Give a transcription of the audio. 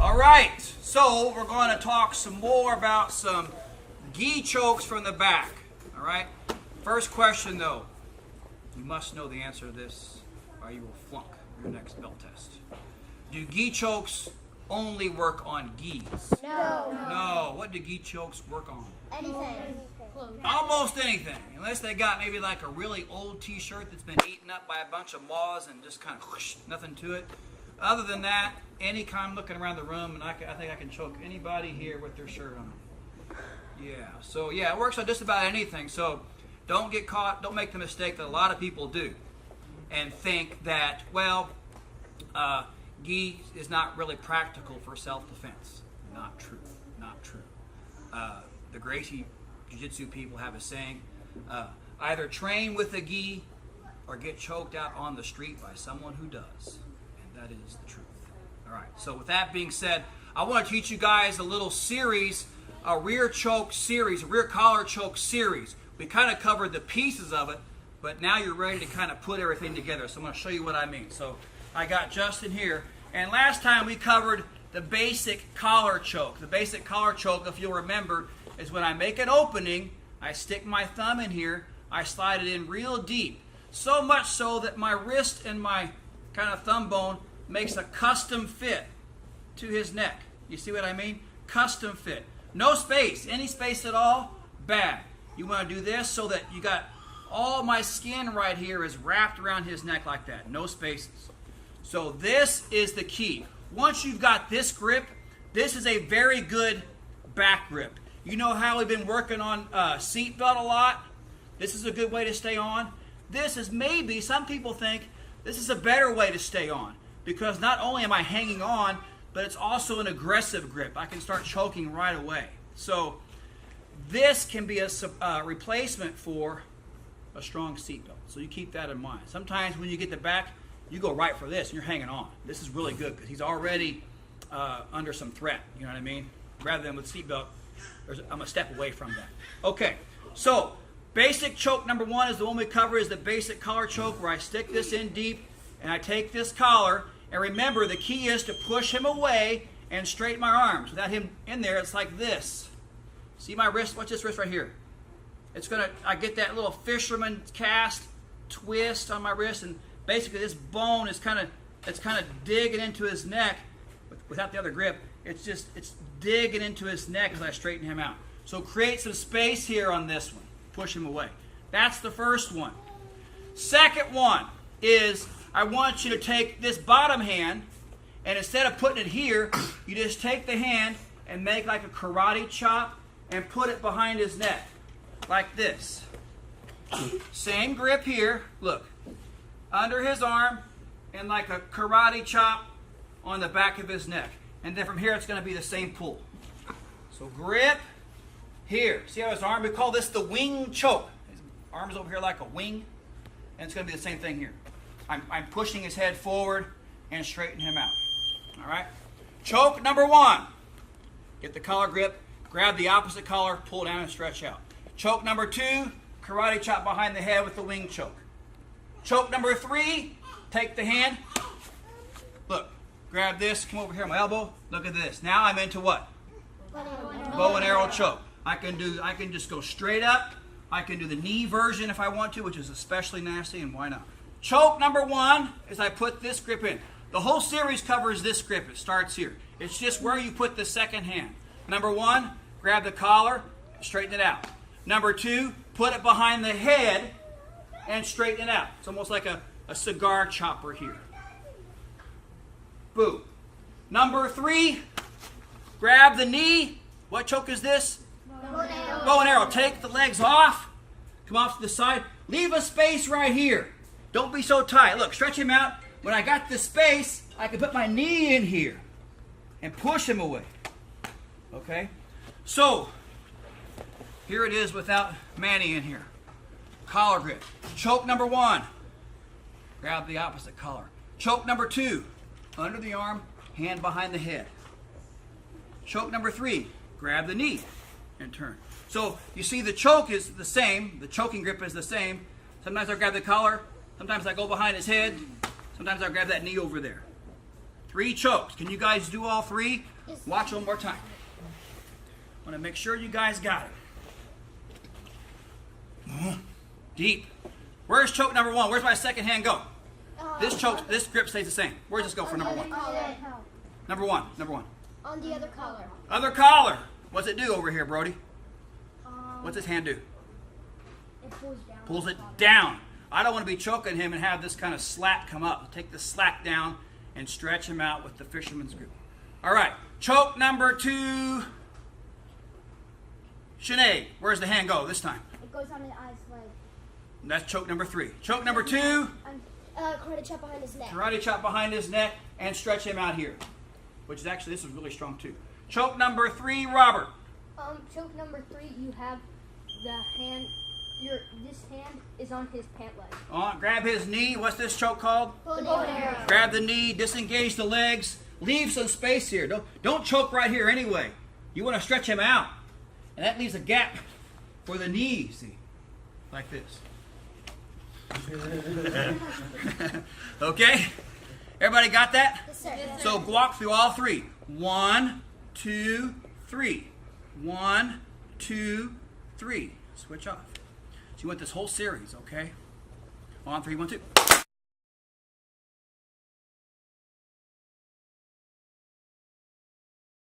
All right, so we're going to talk some more about some gi chokes from the back. All right, first question though, you must know the answer to this or you will flunk your next belt test. Do gi chokes only work on gis? No. No. What do gi chokes work on? Anything. Almost anything, unless they got maybe like a really old t-shirt that's been eaten up by a bunch of moths and just kind of whoosh, nothing to it. Other than that, any kind, I'm looking around the room and I think I can choke anybody here with their shirt on. Yeah, so yeah, it works on just about anything. So don't get caught, don't make the mistake that a lot of people do and think that, well, gi is not really practical for self-defense. Not true, not true. The Gracie jiu-jitsu people have a saying, either train with a gi or get choked out on the street by someone who does. And that is the truth. All right, so with that being said, I want to teach you guys a little series, a rear choke series, a rear collar choke series. We kind of covered the pieces of it, but now you're ready to kind of put everything together. So I'm going to show you what I mean. So I got Justin here, and last time we covered the basic collar choke. The basic collar choke, if you'll remember, is when I make an opening, I stick my thumb in here, I slide it in real deep. So much so that my wrist and my kind of thumb bone makes a custom fit to his neck. You see what I mean? Custom fit. No space. Any space at all, bad. You want to do this so that you got all my skin right here is wrapped around his neck like that. No spaces. So this is the key. Once you've got this grip, this is a very good back grip. You know how we've been working on seat belt a lot? This is a good way to stay on. This is maybe, some people think, this is a better way to stay on because not only am I hanging on, but it's also an aggressive grip. I can start choking right away. So this can be a replacement for a strong seat belt. So you keep that in mind. Sometimes when you get the back, you go right for this and you're hanging on. This is really good because he's already under some threat. You know what I mean? Rather than with seat belt, I'm a step away from that. Okay, so basic choke number one is the one we cover is the basic collar choke where I stick this in deep and I take this collar. And remember, the key is to push him away and straighten my arms. Without him in there, it's like this. See my wrist? Watch this wrist right here. It's gonna, I get that little fisherman cast twist on my wrist, and basically this bone is kind of digging into his neck without the other grip. It's digging into his neck as I straighten him out. So create some space here on this one. Push him away. That's the first one. Second one is I want you to take this bottom hand, and instead of putting it here, you just take the hand and make like a karate chop and put it behind his neck, like this. Same grip here, look, under his arm, and like a karate chop on the back of his neck. And then from here, it's going to be the same pull. So grip here. See how his arm, we call this the wing choke. His arm is over here like a wing, and it's going to be the same thing here. I'm pushing his head forward and straighten him out. All right? Choke number one. Get the collar grip, grab the opposite collar, pull down and stretch out. Choke number two, karate chop behind the head with the wing choke. Choke number three, take the hand, look, grab this, come over here on my elbow, look at this. Now I'm into what? Bow and arrow choke. I can just go straight up. I can do the knee version if I want to, which is especially nasty, and why not? Choke number one is I put this grip in. The whole series covers this grip. It starts here. It's just where you put the second hand. Number one, grab the collar, straighten it out. Number two, put it behind the head and straighten it out. It's almost like a cigar chopper here. Boom. Number three, grab the knee. What choke is this? Bow and arrow. Take the legs off. Come off to the side. Leave a space right here. Don't be so tight. Look, stretch him out. When I got the space, I can put my knee in here and push him away. Okay? So, here it is without Manny in here. Collar grip. Choke number one. Grab the opposite collar. Choke number two. Under the arm, hand behind the head. Choke number three. Grab the knee and turn. So, you see the choke is the same. The choking grip is the same. Sometimes I grab the collar. Sometimes I go behind his head. Sometimes I grab that knee over there. 3 chokes. Can you guys do all 3? Yes. Watch one more time. I want to make sure you guys got it. Deep. Where's choke number 1? Where's my second hand go? This choke, this grip stays the same. Where's this go for number 1? Number 1. Number 1. On the other collar. Other collar. What's it do over here, Brody? What's this hand do? It pulls down. Pulls it down. I don't want to be choking him and have this kind of slack come up. Take the slack down and stretch him out with the fisherman's grip. All right. Choke number 2. Sinead, where's the hand go this time? It goes on his eyes leg. That's choke number 3. Choke number 2. Karate chop behind his neck. Karate chop behind his neck and stretch him out here. Which is actually, this is really strong too. Choke number 3, Robert. Choke number 3, you have the hand, this hand is on his pant leg. Grab his knee. What's this choke called? Bellaire. Grab the knee, disengage the legs, leave some space here. Don't choke right here anyway. You want to stretch him out. And that leaves a gap for the knee, see? Like this. Okay? Everybody got that? Yes, sir. Yes, So walk through all 3. 1, 2, 3. 1, 2, 3. Switch off. So you want this whole series, okay? On 3, 1, 2.